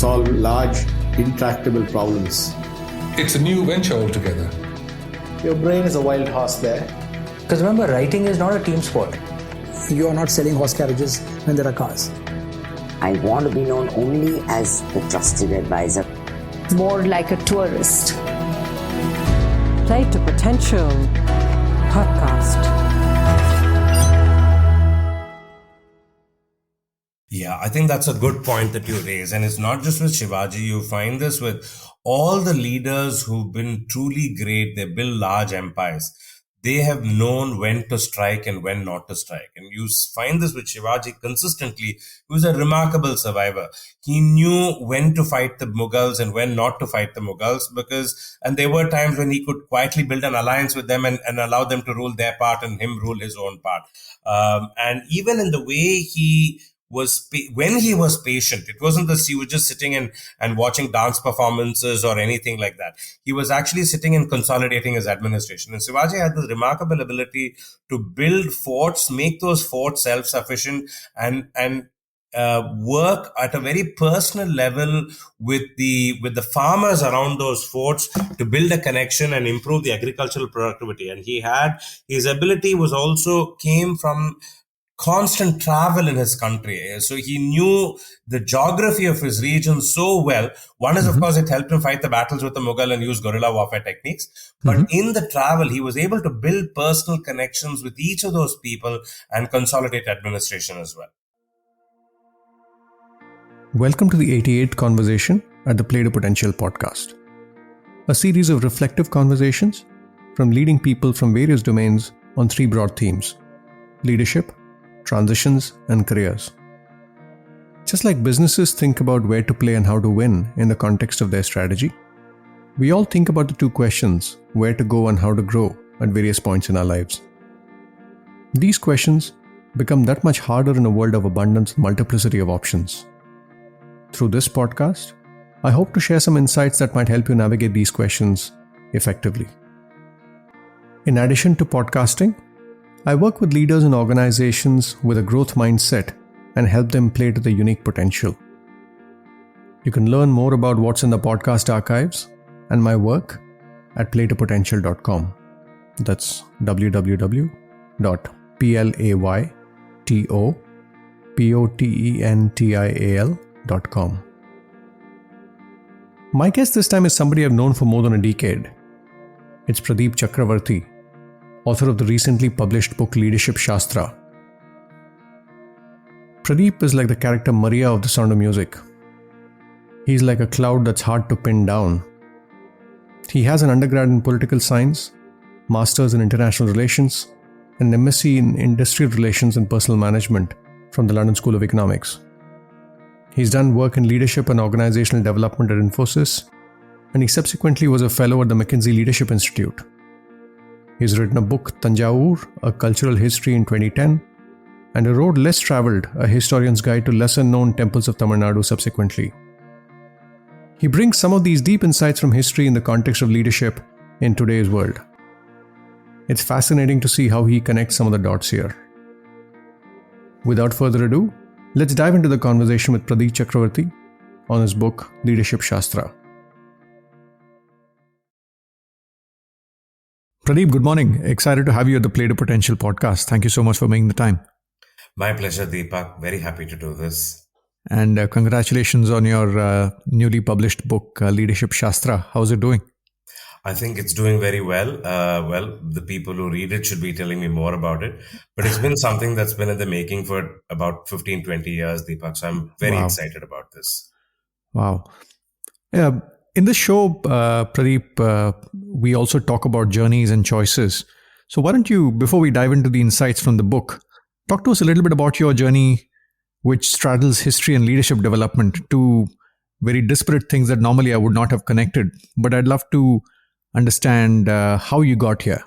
solve large, intractable problems. It's a new venture altogether. Your brain is a wild horse there. Because remember, writing is not a team sport. You are not selling horse carriages when there are cars. I want to be known only as the trusted advisor. More like a tourist. Play to Potential podcast. Yeah, I think that's a good point that you raise. And it's not just with Shivaji. You find this with all the leaders who've been truly great. They build large empires. They have known when to strike and when not to strike. And you find this with Shivaji consistently. He was a remarkable survivor. He knew when to fight the Mughals and when not to fight the Mughals and there were times when he could quietly build an alliance with them and allow them to rule their part and him rule his own part. And even in the way he was, when he was patient, it wasn't that he was just sitting and watching dance performances or anything like that. He was actually sitting and consolidating his administration. And Shivaji had this remarkable ability to build forts, make those forts self-sufficient and work at a very personal level with the farmers around those forts to build a connection and improve the agricultural productivity. And his ability came from constant travel in his country. So he knew the geography of his region so well. One is, of course, it helped him fight the battles with the Mughal and use guerrilla warfare techniques. But in the travel, he was able to build personal connections with each of those people and consolidate administration as well. Welcome to the 88th conversation at the Play to Potential podcast. A series of reflective conversations from leading people from various domains on three broad themes: leadership, transitions, and careers. Just like businesses think about where to play and how to win in the context of their strategy, we all think about the two questions, where to go and how to grow at various points in our lives. These questions become that much harder in a world of abundance and multiplicity of options. Through this podcast, I hope to share some insights that might help you navigate these questions effectively. In addition to podcasting, I work with leaders and organizations with a growth mindset and help them play to their unique potential. You can learn more about what's in the podcast archives and my work at playtopotential.com. That's www.playtopotential.com. My guest this time is somebody I've known for more than a decade. It's Pradeep Chakravarthy, author of the recently published book Leadership Shastra. Pradeep is like the character Maria of The Sound of Music. He's like a cloud that's hard to pin down. He has an undergrad in political science, masters in international relations, and an MSc in industrial relations and personal management from the London School of Economics. He's done work in leadership and organizational development at Infosys, and he subsequently was a fellow at the McKinsey Leadership Institute. He's written a book, Thanjavur, A Cultural History, in 2010, and a road less traveled, A Historian's Guide to Lesser-Known Temples of Tamil Nadu subsequently. He brings some of these deep insights from history in the context of leadership in today's world. It's fascinating to see how he connects some of the dots here. Without further ado, let's dive into the conversation with Pradeep Chakravarthy on his book, Leadership Shastra. Pradeep, good morning. Excited to have you at the Play to Potential podcast. Thank you so much for making the time. My pleasure, Deepak. Very happy to do this. And congratulations on your newly published book, Leadership Shastra. How's it doing? I think it's doing very well. The people who read it should be telling me more about it. But it's been something that's been in the making for about 15, 20 years, Deepak. So I'm very excited about this. Wow. Yeah. In this show, Pradeep, we also talk about journeys and choices. So why don't you, before we dive into the insights from the book, talk to us a little bit about your journey, which straddles history and leadership development, two very disparate things that normally I would not have connected. But I'd love to understand how you got here.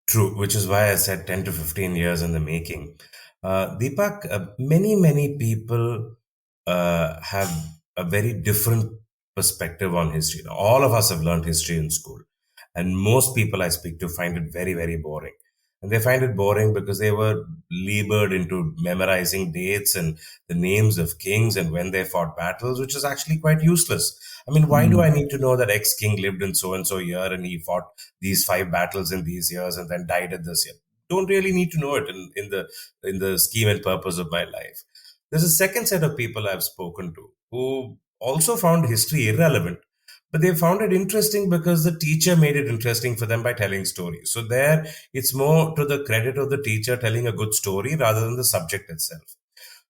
True, which is why I said 10 to 15 years in the making. Deepak, many people have a very different perspective on history. All of us have learned history in school, and most people I speak to find it very, very boring. And they find it boring because they were labored into memorizing dates and the names of kings and when they fought battles, which is actually quite useless. I mean, why do I need to know that X king lived in so and so year and he fought these 5 battles in these years and then died at this year? Don't really need to know it in the scheme and purpose of my life. There's a second set of people I've spoken to who also found history irrelevant, but they found it interesting because the teacher made it interesting for them by telling stories. So there, it's more to the credit of the teacher telling a good story rather than the subject itself.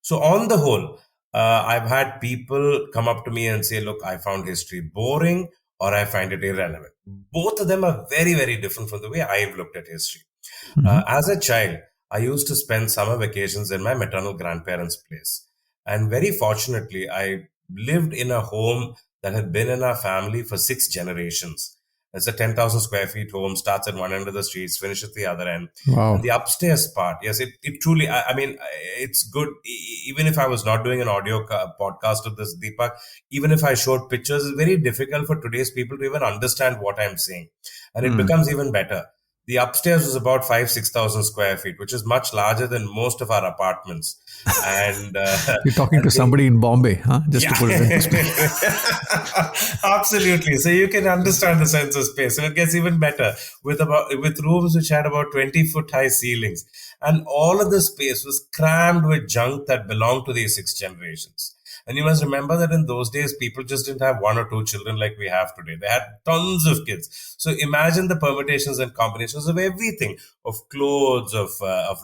So on the whole, I've had people come up to me and say, look, I found history boring or I find it irrelevant. Both of them are very, very different from the way I've looked at history. As a child, I used to spend summer vacations in my maternal grandparents' place. And very fortunately, I lived in a home that had been in our family for 6 generations. It's a 10,000 square feet home, starts at one end of the streets, finishes at the other end. Wow. And the upstairs part, yes, it truly, I mean, it's good. Even if I was not doing an audio podcast of this, Deepak, even if I showed pictures, it's very difficult for today's people to even understand what I'm saying. And it becomes even better. The upstairs was about 6,000 square feet, which is much larger than most of our apartments. And You're talking to somebody in Bombay, huh? Just to put it in perspective. Absolutely. So you can understand the sense of space. And it gets even better with rooms which had about 20-foot high ceilings. And all of the space was crammed with junk that belonged to these 6 generations. And you must remember that in those days, people just didn't have 1 or 2 children like we have today. They had tons of kids. So imagine the permutations and combinations of everything, of clothes, of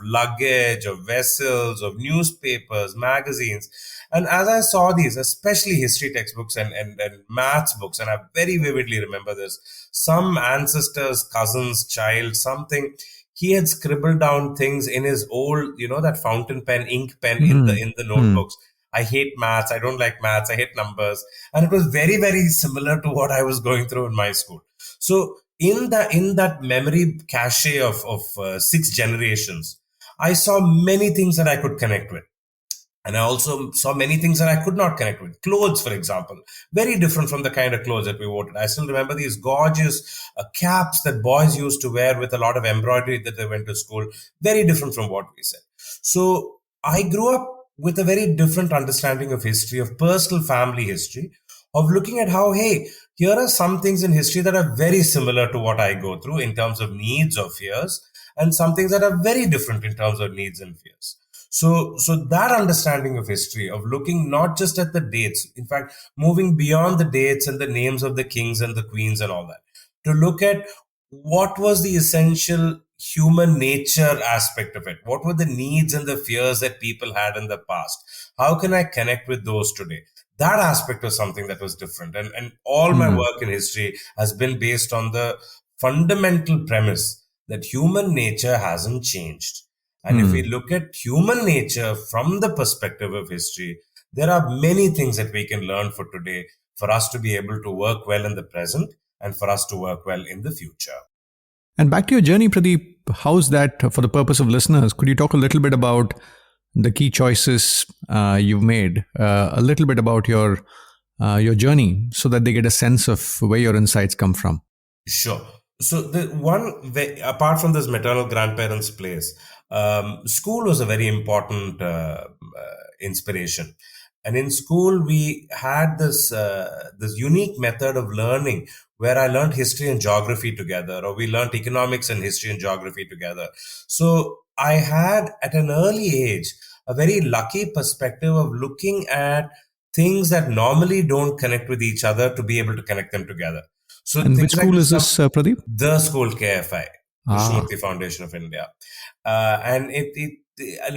luggage, of vessels, of newspapers, magazines. And as I saw these, especially history textbooks and maths books, and I very vividly remember this, some ancestor's cousin's child, something, he had scribbled down things in his old, that fountain pen, ink pen in the notebooks. I hate maths. I don't like maths. I hate numbers. And it was very, very similar to what I was going through in my school. So in that memory cache of 6 generations, I saw many things that I could connect with. And I also saw many things that I could not connect with. Clothes, for example, very different from the kind of clothes that we wore. I still remember these gorgeous caps that boys used to wear with a lot of embroidery that they went to school. Very different from what we said. So I grew up with a very different understanding of history, of personal family history, of looking at how, hey, here are some things in history that are very similar to what I go through in terms of needs or fears, and some things that are very different in terms of needs and fears. So that understanding of history, of looking not just at the dates, in fact, moving beyond the dates and the names of the kings and the queens and all that, to look at what was the essential human nature aspect of it. What were the needs and the fears that people had in the past? How can I connect with those today? That aspect was something that was different. And all my work in history has been based on the fundamental premise that human nature hasn't changed. And if we look at human nature from the perspective of history, there are many things that we can learn for today for us to be able to work well in the present and for us to work well in the future. And back to your journey, Pradeep, how's that for the purpose of listeners? Could you talk a little bit about the key choices you've made, a little bit about your journey so that they get a sense of where your insights come from? Sure. So apart from this maternal grandparents' place, school was a very important inspiration. And in school, we had this unique method of learning where I learned history and geography together, or we learned economics and history and geography together. So I had, at an early age, a very lucky perspective of looking at things that normally don't connect with each other to be able to connect them together. So and which school is this, Pradeep? The school KFI, Krishnamurti Foundation of India. And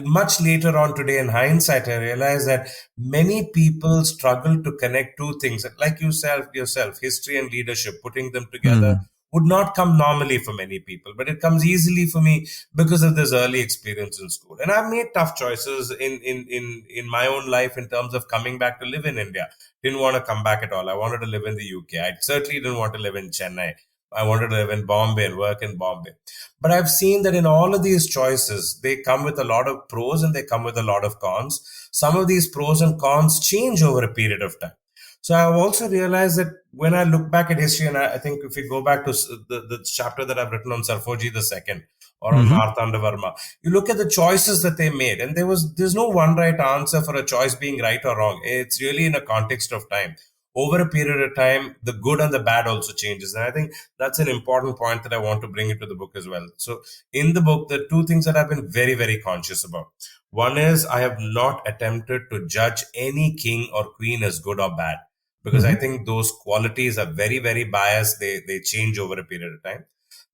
much later on today, in hindsight, I realized that many people struggle to connect two things, like yourself, history and leadership, putting them together would not come normally for many people, but it comes easily for me because of this early experience in school. And I've made tough choices in my own life in terms of coming back to live in India. Didn't want to come back at all. I wanted to live in the UK. I certainly didn't want to live in Chennai. I wanted to live in Bombay and work in Bombay. But I've seen that in all of these choices, they come with a lot of pros and they come with a lot of cons. Some of these pros and cons change over a period of time. So I've also realized that when I look back at history, and I think if we go back to the chapter that I've written on Sarfoji II, or on Martanda Varma. You look at the choices that they made, and there's no one right answer for a choice being right or wrong. It's really in a context of time. Over a period of time, the good and the bad also changes. And I think that's an important point that I want to bring into the book as well. So in the book, there are two things that I've been very, very conscious about. One is I have not attempted to judge any king or queen as good or bad, because I think those qualities are very, very biased. They change over a period of time.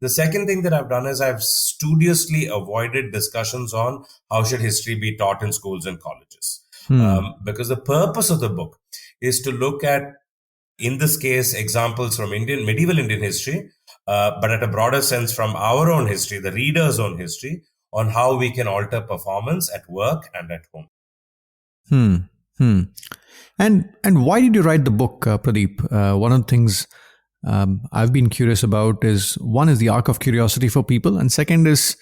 The second thing that I've done is I've studiously avoided discussions on how should history be taught in schools and colleges. Because the purpose of the book is to look at, in this case, examples from medieval Indian history, but at a broader sense from our own history, the reader's own history, on how we can alter performance at work and at home. And why did you write the book, Pradeep? One of the things I've been curious about is, one is the arc of curiosity for people, and second is,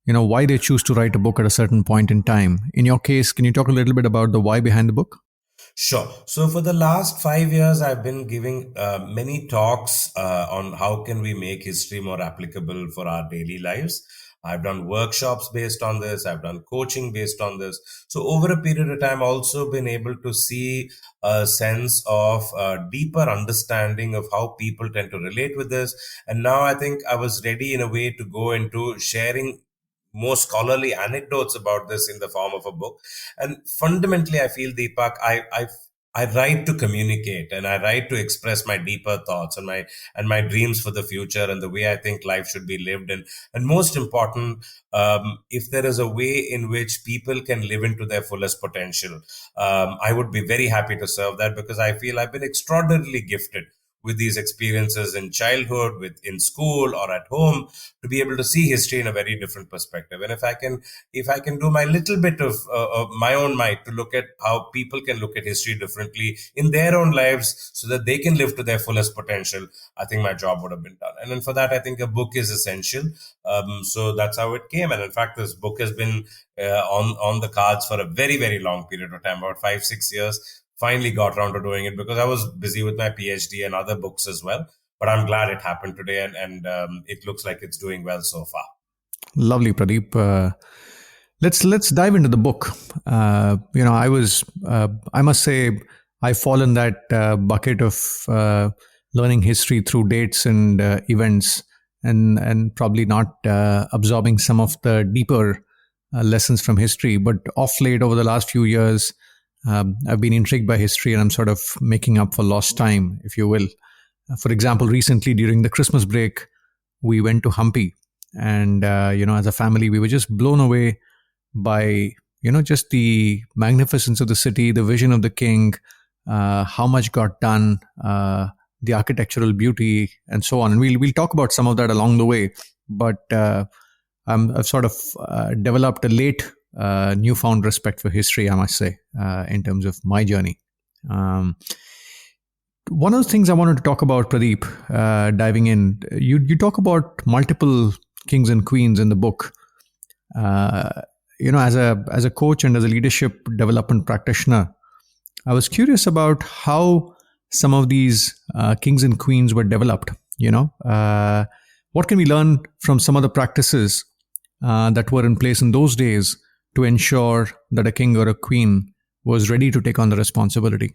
why they choose to write a book at a certain point in time. In your case, can you talk a little bit about the why behind the book? Sure. So for the last 5 years, I've been giving many talks on how can we make history more applicable for our daily lives. I've done workshops based on this. I've done coaching based on this. So over a period of time, also been able to see a sense of deeper understanding of how people tend to relate with this. And now I think I was ready in a way to go into sharing more scholarly anecdotes about this in the form of a book. And fundamentally, I feel, Deepak, I write to communicate, and I write to express my deeper thoughts and my dreams for the future and the way I think life should be lived. And most important, if there is a way in which people can live into their fullest potential, I would be very happy to serve that, because I feel I've been extraordinarily gifted with these experiences in childhood, in school or at home, to be able to see history in a very different perspective. And if I can do my little bit of my own might to look at how people can look at history differently in their own lives so that they can live to their fullest potential, I think my job would have been done. And then for that, I think a book is essential. So that's how it came. And in fact, this book has been on the cards for a very, very long period of time, about 5-6 years. Finally got around to doing it because I was busy with my PhD and other books as well. But I'm glad it happened today, and it looks like it's doing well so far. Lovely, Pradeep. Let's dive into the book. I must say, I fall in that bucket of learning history through dates and events, and probably not absorbing some of the deeper lessons from history. But off late, over the last few years, I've been intrigued by history, and I'm sort of making up for lost time, if you will. For example, recently during the Christmas break, we went to Hampi, and as a family, we were just blown away by just the magnificence of the city, the vision of the king, how much got done, the architectural beauty, and so on. And we'll talk about some of that along the way. But I've sort of developed a late newfound respect for history, I must say, in terms of my journey. One of the things I wanted to talk about, Pradeep, diving in, you talk about multiple kings and queens in the book. As a coach and as a leadership development practitioner, I was curious about how some of these kings and queens were developed. What can we learn from some of the practices that were in place in those days to ensure that a king or a queen was ready to take on the responsibility?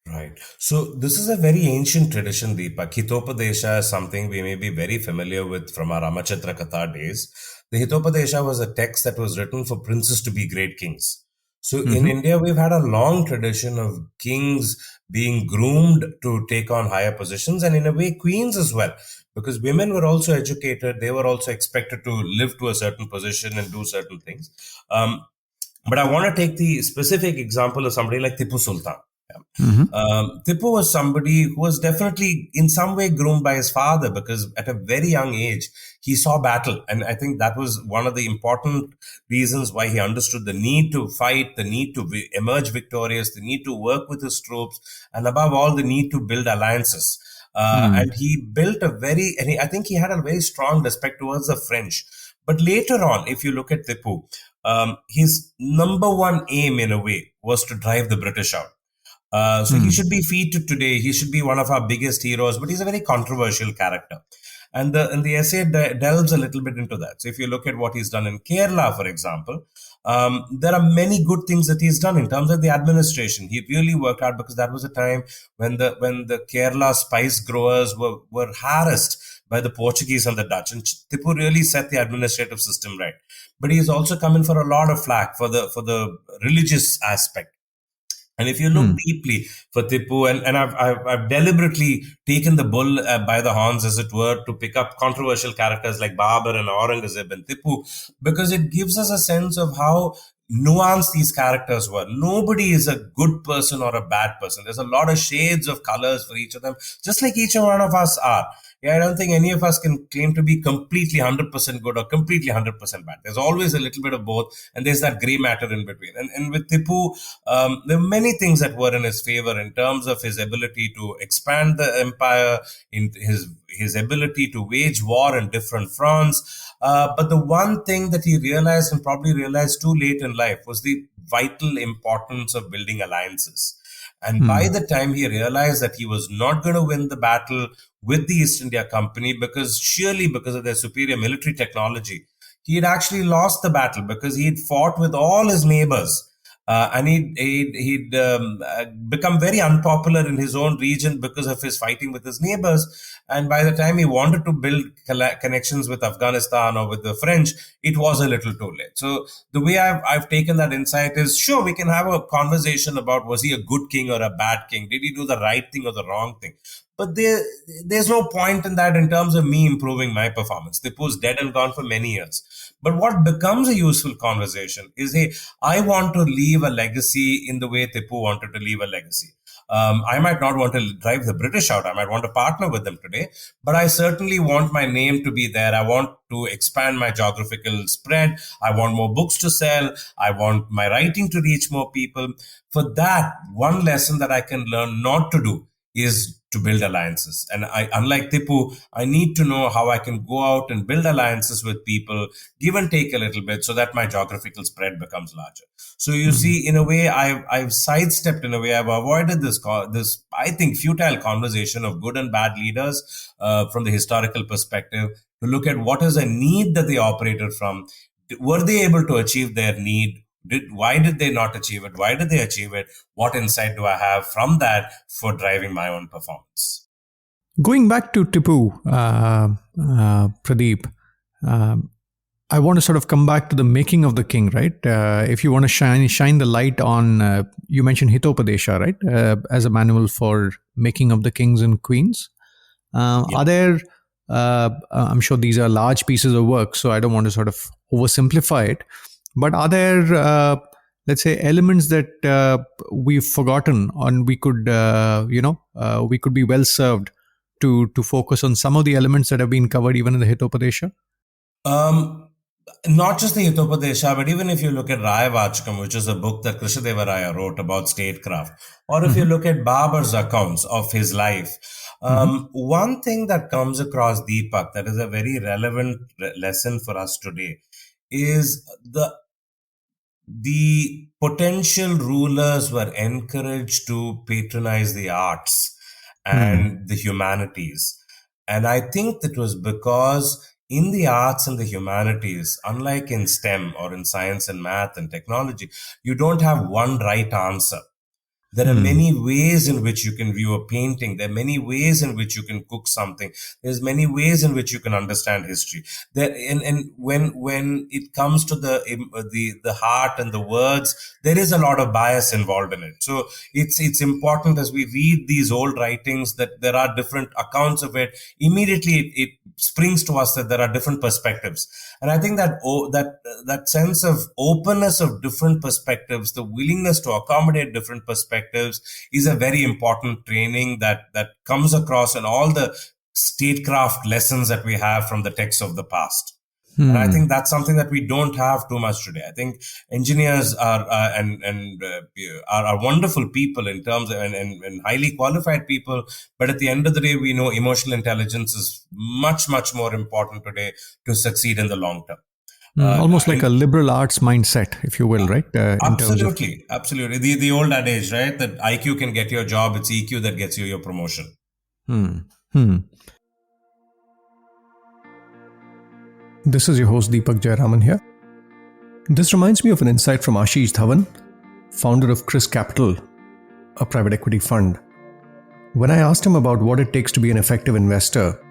Right. So this is a very ancient tradition, Deepak. Hitopadesha is something we may be very familiar with from our Ramachitra Katha days. The Hitopadesha was a text that was written for princes to be great kings. So in India, we've had a long tradition of kings being groomed to take on higher positions, and in a way, queens as well. Because women were also educated, they were also expected to live to a certain position and do certain things. But I want to take the specific example of somebody like Tipu Sultan. Tipu was somebody who was definitely in some way groomed by his father, because at a very young age, he saw battle. And I think that was one of the important reasons why he understood the need to fight, the need to emerge victorious, the need to work with his troops, and above all, the need to build alliances. And he built I think he had a very strong respect towards the French. But later on, if you look at Tipu, his number one aim in a way was to drive the British out. So he should be featured today. He should be one of our biggest heroes, but he's a very controversial character. And the essay delves a little bit into that. So if you look at what he's done in Kerala, for example, there are many good things that he's done in terms of the administration. He really worked hard, because that was a time when the Kerala spice growers were harassed by the Portuguese and the Dutch, and Tipu really set the administrative system right. But he is also coming for a lot of flack for the religious aspect. And if you look deeply for Tipu, and I've deliberately taken the bull by the horns, as it were, to pick up controversial characters like Babur and Aurangzeb and Tipu, because it gives us a sense of how nuanced these characters were. Nobody is a good person or a bad person. There's a lot of shades of colors for each of them, just like each one of us are. Yeah, I don't think any of us can claim to be completely 100% good or completely 100% bad. There's always a little bit of both, and there's that gray matter in between. And with Tipu, there are many things that were in his favor in terms of his ability to expand the empire, in his ability to wage war in different fronts. But the one thing that he realized, and probably realized too late in life, was the vital importance of building alliances. And by the time he realized that he was not going to win the battle with the East India Company, surely because of their superior military technology, he had actually lost the battle, because he had fought with all his neighbors. And he'd become very unpopular in his own region because of his fighting with his neighbors. And by the time he wanted to build connections with Afghanistan or with the French, it was a little too late. So the way I've taken that insight is, sure, we can have a conversation about, was he a good king or a bad king? Did he do the right thing or the wrong thing? But there's no point in that in terms of me improving my performance. Tipu's dead and gone for many years. But what becomes a useful conversation is, hey, I want to leave a legacy in the way Tipu wanted to leave a legacy. I might not want to drive the British out. I might want to partner with them today, but I certainly want my name to be there. I want to expand my geographical spread. I want more books to sell. I want my writing to reach more people. For that, one lesson that I can learn not to do is to build alliances. And unlike Tipu, I need to know how I can go out and build alliances with people, give and take a little bit, so that my geographical spread becomes larger. So you see, in a way, I've sidestepped, in a way, I've avoided this, I think, futile conversation of good and bad leaders from the historical perspective, to look at what is a need that they operated from. Were they able to achieve their need? Why did they not achieve it? Why did they achieve it? What insight do I have from that for driving my own performance? Going back to Tipu, Pradeep, I want to sort of come back to the making of the king, right? If you want to shine the light on, you mentioned Hitopadesha, right? As a manual for making of the kings and queens. Are there, I'm sure these are large pieces of work, so I don't want to sort of oversimplify it. But are there, let's say, elements that we've forgotten, and we could, we could be well served to focus on some of the elements that have been covered even in the Hitopadesha? Not just the Hitopadesha, but even if you look at Rayavachakam, which is a book that Krishnadeva wrote about statecraft, or if you look at Babur's accounts of his life, one thing that comes across, Deepak, that is a very relevant lesson for us today, is the potential rulers were encouraged to patronize the arts and the humanities. And I think that was because in the arts and the humanities, unlike in STEM or in science and math and technology, you don't have one right answer. There are many ways in which you can view a painting. There are many ways in which you can cook something. There's many ways in which you can understand history. And when it comes to the heart and the words, there is a lot of bias involved in it. So it's important, as we read these old writings, that there are different accounts of it. Immediately it springs to us that there are different perspectives. And I think that sense of openness of different perspectives, the willingness to accommodate different perspectives, is a very important training that comes across in all the statecraft lessons that we have from the texts of the past. And I think that's something that we don't have too much today. I think engineers are wonderful people in terms of, and highly qualified people. But at the end of the day, we know emotional intelligence is much, much more important today to succeed in the long term. Almost like a liberal arts mindset, if you will, right? Absolutely. The old adage, right? That IQ can get you a job, it's EQ that gets you your promotion. This is your host Deepak Jayaraman here. This reminds me of an insight from Ashish Dhawan, founder of Chris Capital, a private equity fund. When I asked him about what it takes to be an effective investor,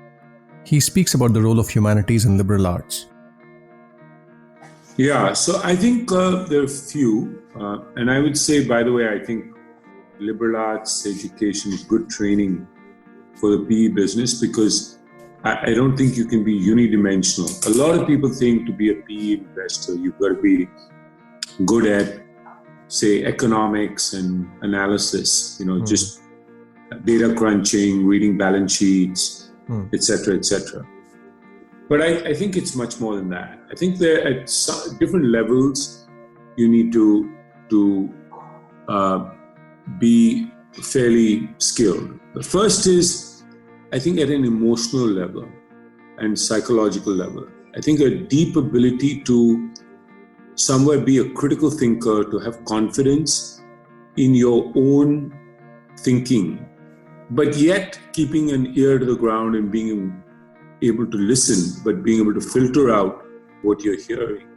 he speaks about the role of humanities and liberal arts. Yeah, so I think there are few, and I would say, by the way, I think liberal arts education is good training for the PE business, because I don't think you can be unidimensional. A lot of people think to be a PE investor, you've got to be good at, say, economics and analysis, just data crunching, reading balance sheets, etc., etc. But I think it's much more than that. I think that at different levels, you need to be fairly skilled. The first is, I think, at an emotional level and psychological level. I think a deep ability to somewhere be a critical thinker, to have confidence in your own thinking, but yet keeping an ear to the ground and being able to listen, but being able to filter out what you're hearing.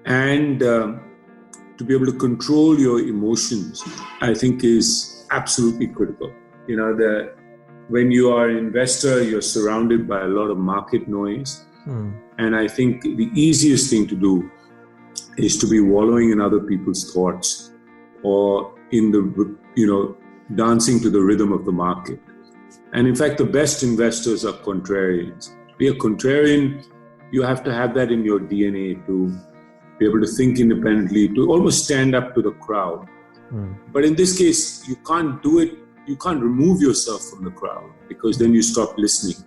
And to be able to control your emotions, I think is absolutely critical. When you are an investor, you're surrounded by a lot of market noise. And I think the easiest thing to do is to be wallowing in other people's thoughts, or in the, dancing to the rhythm of the market. And in fact, the best investors are contrarians. To be a contrarian, you have to have that in your DNA to be able to think independently, to almost stand up to the crowd. But in this case, you can't do it. You can't remove yourself from the crowd, because then you stop listening,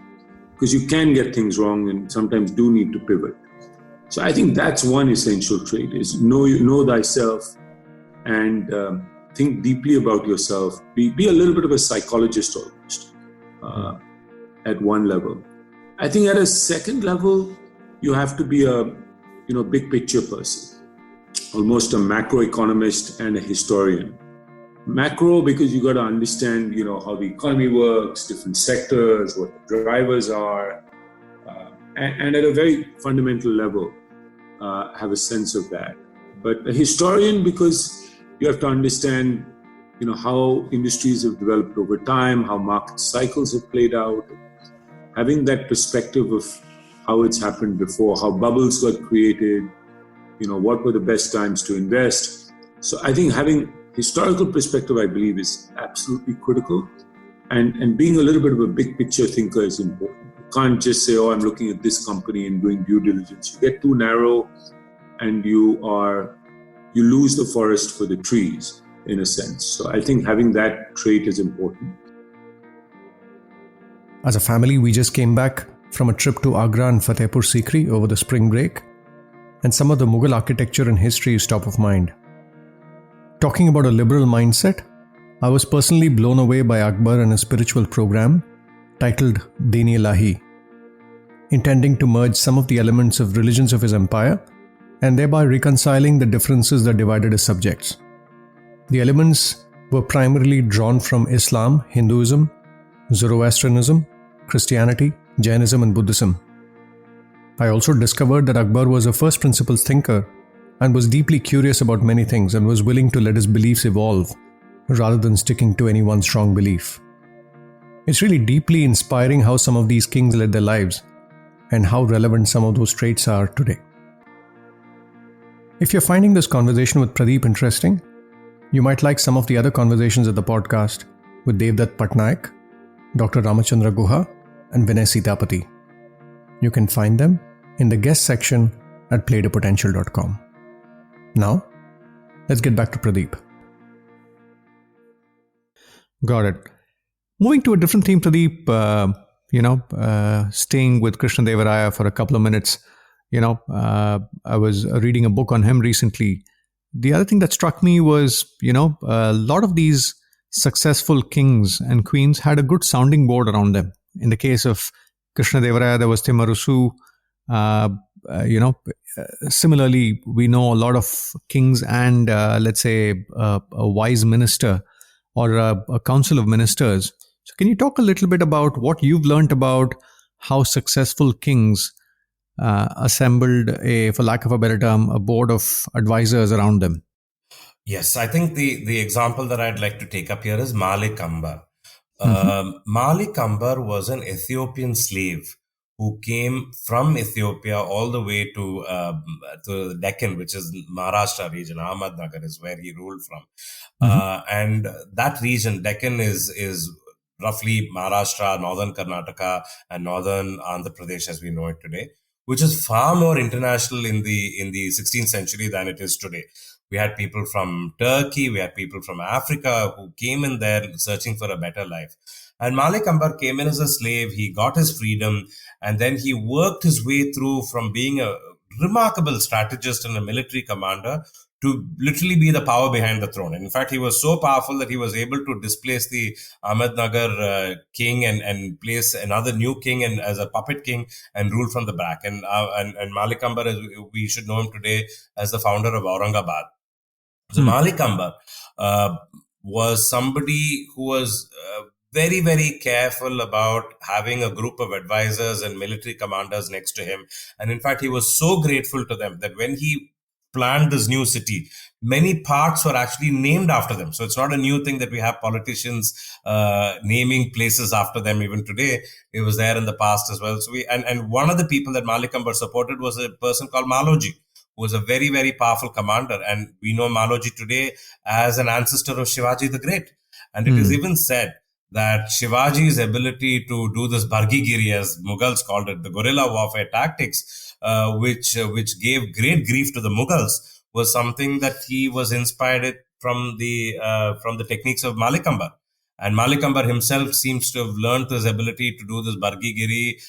because you can get things wrong and sometimes do need to pivot. So I think that's one essential trait, is know thyself and think deeply about yourself. Be a little bit of a psychologist almost at one level. I think at a second level, you have to be a big picture person, almost a macroeconomist and a historian. Macro, because you got to understand, how the economy works, different sectors, what the drivers are, and at a very fundamental level, have a sense of that. But a historian, because you have to understand, how industries have developed over time, how market cycles have played out, having that perspective of how it's happened before, how bubbles got created, what were the best times to invest. So I think having historical perspective, I believe, is absolutely critical. And being a little bit of a big picture thinker is important. You can't just say, I'm looking at this company and doing due diligence. You get too narrow and you lose the forest for the trees, in a sense. So I think having that trait is important. As a family, we just came back from a trip to Agra and Fatehpur Sikri over the spring break, and some of the Mughal architecture and history is top of mind. Talking about a liberal mindset, I was personally blown away by Akbar and his spiritual program titled Deen-e-Ilahi, intending to merge some of the elements of religions of his empire and thereby reconciling the differences that divided his subjects. The elements were primarily drawn from Islam, Hinduism, Zoroastrianism, Christianity, Jainism and Buddhism. I also discovered that Akbar was a first principles thinker and was deeply curious about many things and was willing to let his beliefs evolve rather than sticking to any one strong belief. It's really deeply inspiring how some of these kings led their lives and how relevant some of those traits are today. If you're finding this conversation with Pradeep interesting, you might like some of the other conversations at the podcast with Devdutt Patnaik, Dr. Ramachandra Guha, and Vinay Sitapati. You can find them in the guest section at playtopotential.com. Now, let's get back to Pradeep. Got it. Moving to a different theme, Pradeep, staying with Krishnadevaraya for a couple of minutes. I was reading a book on him recently. The other thing that struck me was, a lot of these successful kings and queens had a good sounding board around them. In the case of Krishnadevaraya, there was Timarusu. Similarly, we know a lot of kings and, a wise minister or a council of ministers. So can you talk a little bit about what you've learned about how successful kings assembled for lack of a better term, a board of advisors around them. Yes, I think the example that I'd like to take up here is Malik Ambar. Malik Ambar was an Ethiopian slave who came from Ethiopia all the way to the Deccan, which is Maharashtra region. Ahmednagar is where he ruled from, and that region, Deccan, is roughly Maharashtra, northern Karnataka, and northern Andhra Pradesh as we know it today, which is far more international in the 16th century than it is today. We had people from Turkey, we had people from Africa who came in there searching for a better life. And Malik Ambar came in as a slave, he got his freedom, and then he worked his way through from being a remarkable strategist and a military commander to literally be the power behind the throne. And in fact, he was so powerful that he was able to displace the Ahmednagar king and place another new king and as a puppet king and rule from the back. And Malik Ambar, we should know him today as the founder of Aurangabad. So Malik Ambar was somebody who was very, very careful about having a group of advisors and military commanders next to him. And in fact, he was so grateful to them that when he planned this new city, many parts were actually named after them. So it's not a new thing that we have politicians naming places after them even today. It was there in the past as well. So and one of the people that Malik Ambar supported was a person called Maloji, who was a very, very powerful commander. And we know Maloji today as an ancestor of Shivaji the Great. And it is even said that Shivaji's ability to do this Bargigiri, as Mughals called it, the guerrilla warfare tactics, which gave great grief to the Mughals, was something that he was inspired from the techniques of Malik Ambar. And Malik Ambar himself seems to have learned his ability to do this Bargigiri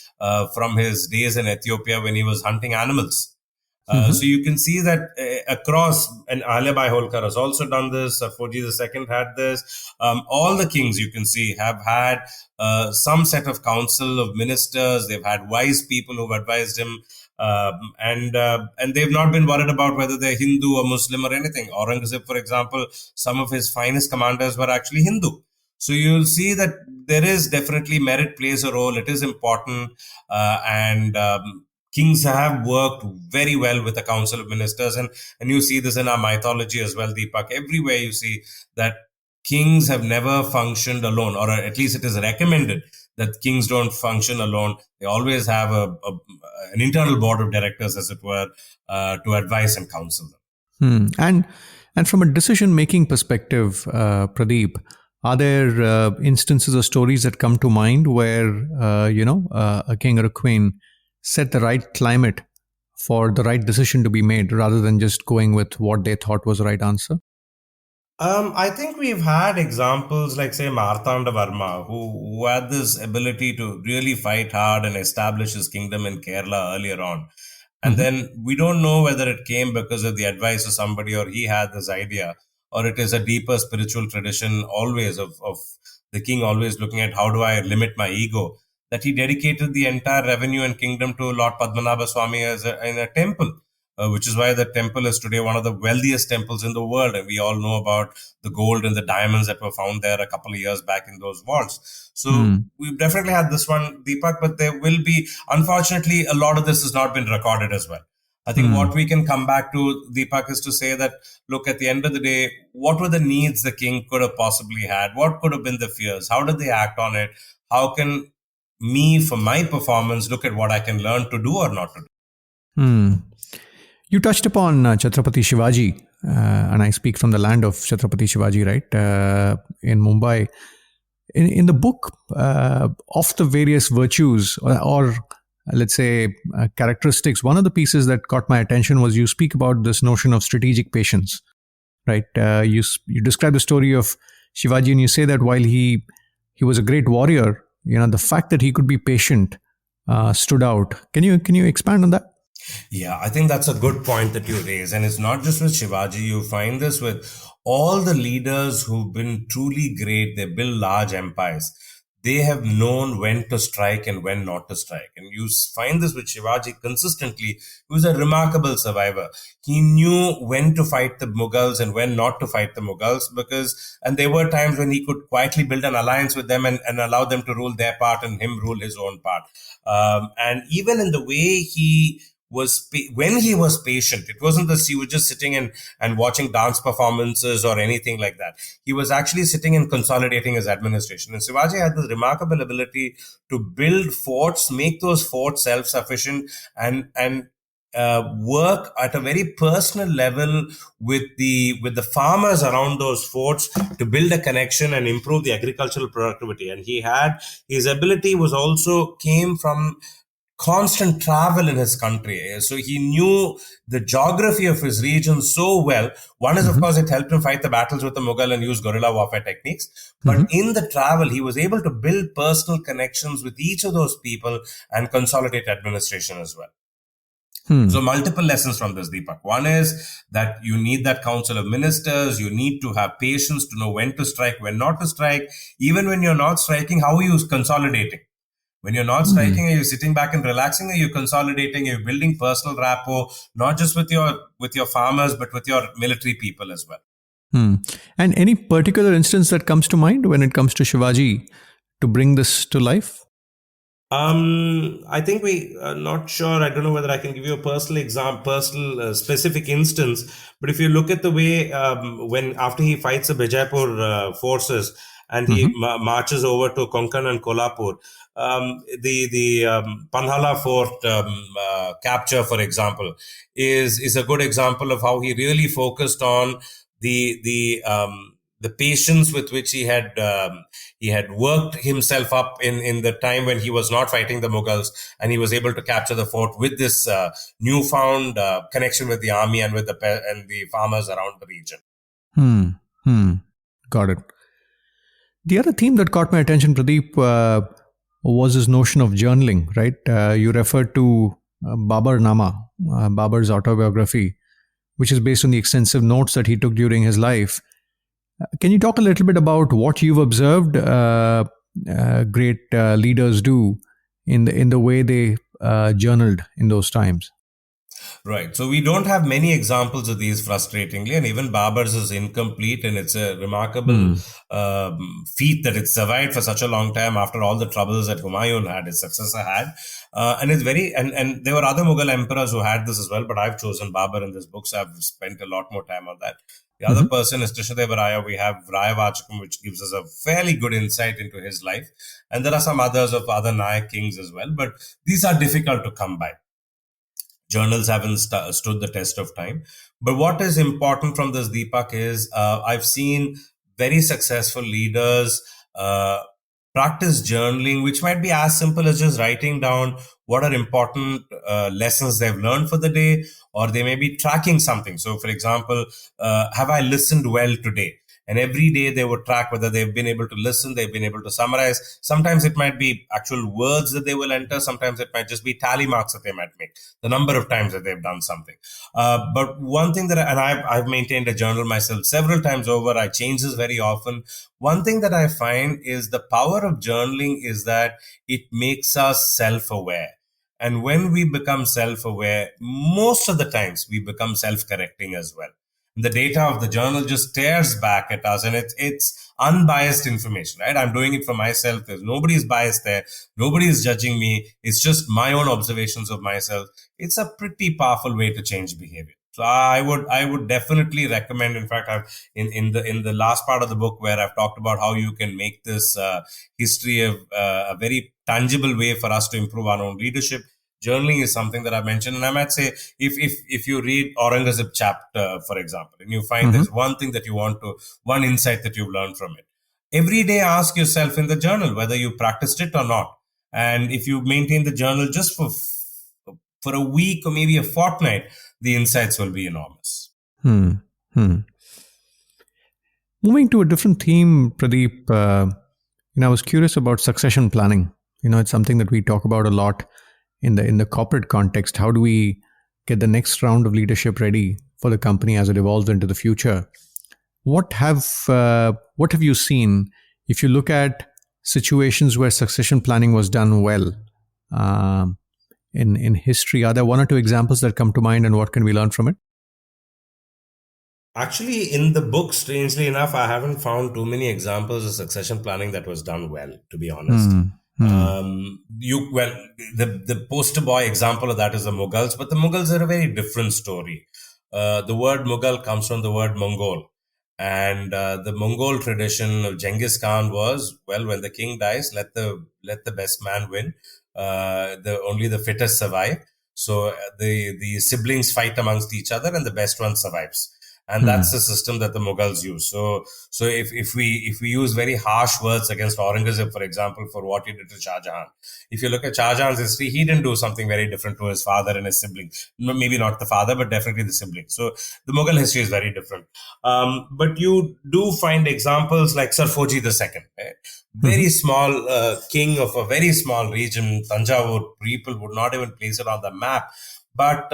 from his days in Ethiopia when he was hunting animals. So you can see that across, and Ahilyabai Holkar has also done this, Sarfoji II had this. All the kings, you can see, have had some set of council of ministers. They've had wise people who've advised him. And they've not been worried about whether they're Hindu or Muslim or anything. Aurangzeb, for example, some of his finest commanders were actually Hindu. So you'll see that there is definitely merit plays a role. It is important. Kings have worked very well with the council of ministers. And you see this in our mythology as well, Deepak. Everywhere you see that kings have never functioned alone, or at least it is recommended that kings don't function alone. They always have an internal board of directors, as it were, to advise and counsel them. And from a decision-making perspective, Pradeep, are there instances or stories that come to mind where, a king or a queen set the right climate for the right decision to be made rather than just going with what they thought was the right answer? I think we've had examples like, say, Martanda Varma, who had this ability to really fight hard and establish his kingdom in Kerala earlier on. And then we don't know whether it came because of the advice of somebody or he had this idea, or it is a deeper spiritual tradition always of the king always looking at how do I limit my ego, that he dedicated the entire revenue and kingdom to Lord Padmanabha Swami in a temple, which is why the temple is today one of the wealthiest temples in the world. And we all know about the gold and the diamonds that were found there a couple of years back in those vaults. So we've definitely had this one, Deepak, but there will be, unfortunately, a lot of this has not been recorded as well. I think what we can come back to, Deepak, is to say that, look, at the end of the day, what were the needs the king could have possibly had? What could have been the fears? How did they act on it? How can me, for my performance, look at what I can learn to do or not to do? You touched upon Chhatrapati Shivaji, and I speak from the land of Chhatrapati Shivaji, right, in Mumbai. In the book, of the various virtues or let's say characteristics, one of the pieces that caught my attention was you speak about this notion of strategic patience, right? You describe the story of Shivaji and you say that while he was a great warrior, the fact that he could be patient stood out. Can you expand on that? Yeah, I think that's a good point that you raise. And it's not just with Shivaji. You find this with all the leaders who've been truly great. They build large empires. they have known when to strike and when not to strike. And you find this with Shivaji consistently. He was a remarkable survivor. He knew when to fight the Mughals and when not to fight the Mughals, and there were times when he could quietly build an alliance with them and allow them to rule their part and him rule his own part. And even in the way when he was patient, it wasn't that he was just sitting and watching dance performances or anything like that. He was actually sitting and consolidating his administration. And Shivaji had this remarkable ability to build forts, make those forts self-sufficient, and work at a very personal level with the farmers around those forts to build a connection and improve the agricultural productivity. And his ability came from constant travel in his country. So he knew the geography of his region so well. One is, of course, it helped him fight the battles with the Mughal and use guerrilla warfare techniques. But in the travel, he was able to build personal connections with each of those people and consolidate administration as well. So multiple lessons from this, Deepak. One is that you need that council of ministers. You need to have patience to know when to strike, when not to strike. Even when you're not striking, how are you consolidating? When you're not striking, are you sitting back and relaxing? Are you consolidating? Are you building personal rapport, not just with your farmers, but with your military people as well? And any particular instance that comes to mind when it comes to Shivaji to bring this to life? I think we are not sure. I don't know whether I can give you a personal specific instance. But if you look at the way after he fights the Bijapur forces and he marches over to Konkan and Kolhapur, the Panhala fort capture, for example, is a good example of how he really focused on the patience with which he had worked himself up in the time when he was not fighting the Mughals, and he was able to capture the fort with this newfound connection with the army and with the farmers around the region. Got it. The other theme that caught my attention, Pradeep, was this notion of journaling, right? You referred to Babar-Nama, Babar's autobiography, which is based on the extensive notes that he took during his life. Can you talk a little bit about what you've observed great leaders do in the way they journaled in those times? Right. So we don't have many examples of these, frustratingly, and even Babar's is incomplete, and it's a remarkable feat that it survived for such a long time after all the troubles that Humayun had, his successor had. And it's and there were other Mughal emperors who had this as well, but I've chosen Babar in this book, so I've spent a lot more time on that. The other person is Krishnadeva Raya. We have Raya Vachakam, which gives us a fairly good insight into his life. And there are some others of other Nayak kings as well, but these are difficult to come by. Journals haven't stood the test of time. But what is important from this, Deepak, is I've seen very successful leaders practice journaling, which might be as simple as just writing down what are important lessons they've learned for the day, or they may be tracking something. So, for example, have I listened well today? And every day they would track whether they've been able to listen, they've been able to summarize. Sometimes it might be actual words that they will enter. Sometimes it might just be tally marks that they might make, the number of times that they've done something. But one thing I've maintained a journal myself several times over. I change this very often. One thing that I find is the power of journaling is that it makes us self-aware. And when we become self-aware, most of the times we become self-correcting as well. The data of the journal just stares back at us, and it's unbiased information, right? I'm doing it for myself. Nobody's biased there. Nobody is judging me. It's just my own observations of myself. It's a pretty powerful way to change behavior. So I would definitely recommend. In fact, I've in the last part of the book where I've talked about how you can make this history of a very tangible way for us to improve our own leadership. Journaling is something that I mentioned, and I might say if you read Aurangzeb chapter, for example, and you find there's one thing that one insight that you've learned from it, every day ask yourself in the journal whether you practiced it or not. And if you maintain the journal just for a week or maybe a fortnight, the insights will be enormous. Moving to a different theme, Pradeep, I was curious about succession planning. It's something that we talk about a lot in the corporate context. How do we get the next round of leadership ready for the company as it evolves into the future? What have you seen if you look at situations where succession planning was done well in history? Are there one or two examples that come to mind, and what can we learn from it? Actually, in the book, strangely enough, I haven't found too many examples of succession planning that was done well, to be honest. The poster boy example of that is the Mughals, but the Mughals are a very different story. The word Mughal comes from the word Mongol. And the Mongol tradition of Genghis Khan was, well, when the king dies, let the best man win. Only the fittest survive. So the siblings fight amongst each other, and the best one survives. And that's the system that the Mughals use. So if we use very harsh words against Aurangzeb, for example, for what he did to Shah Jahan, if you look at Shah Jahan's history, he didn't do something very different to his father and his siblings. No, maybe not the father, but definitely the siblings. So the Mughal history is very different. But you do find examples like Sarfoji II, right? Very small king of a very small region, Thanjavur. People would not even place it on the map. But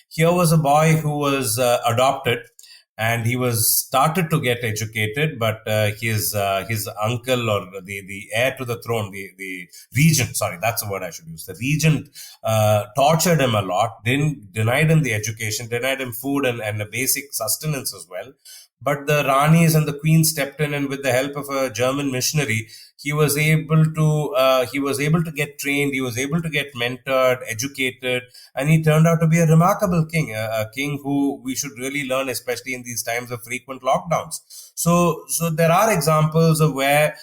here was a boy who was adopted, and he was started to get educated, but his uncle, or the heir to the throne, the regent, sorry, that's the word I should use. The regent tortured him a lot, denied him the education, denied him food and a basic sustenance as well. But the Ranis and the Queen stepped in, and with the help of a German missionary, he was able to get trained, he was able to get mentored, educated, and he turned out to be a remarkable king, a king who we should really learn, especially in these times of frequent lockdowns. So there are examples of where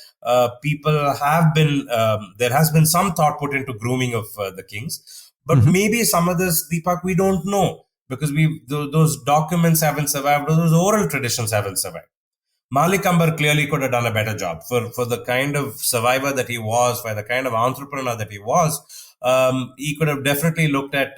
people have been, there has been some thought put into grooming of the kings, but maybe some of this, Deepak, we don't know, because those documents haven't survived, or those oral traditions haven't survived. Malik Ambar clearly could have done a better job for the kind of survivor that he was, for the kind of entrepreneur that he was. He could have definitely looked at